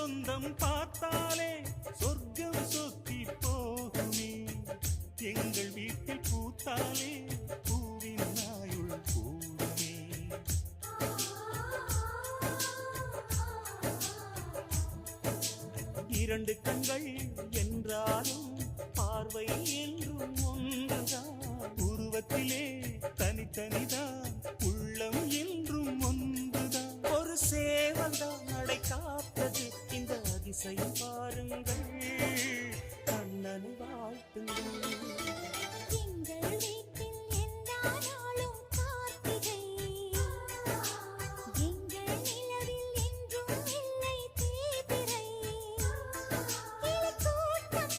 சொந்தம் பார்த்தாலே சொர்க்கம் சொத்தி போகுமே. எங்கள் வீட்டில் பூத்தாலே பூவின் நாயுள் கூடுமே. இரண்டு கண்கள்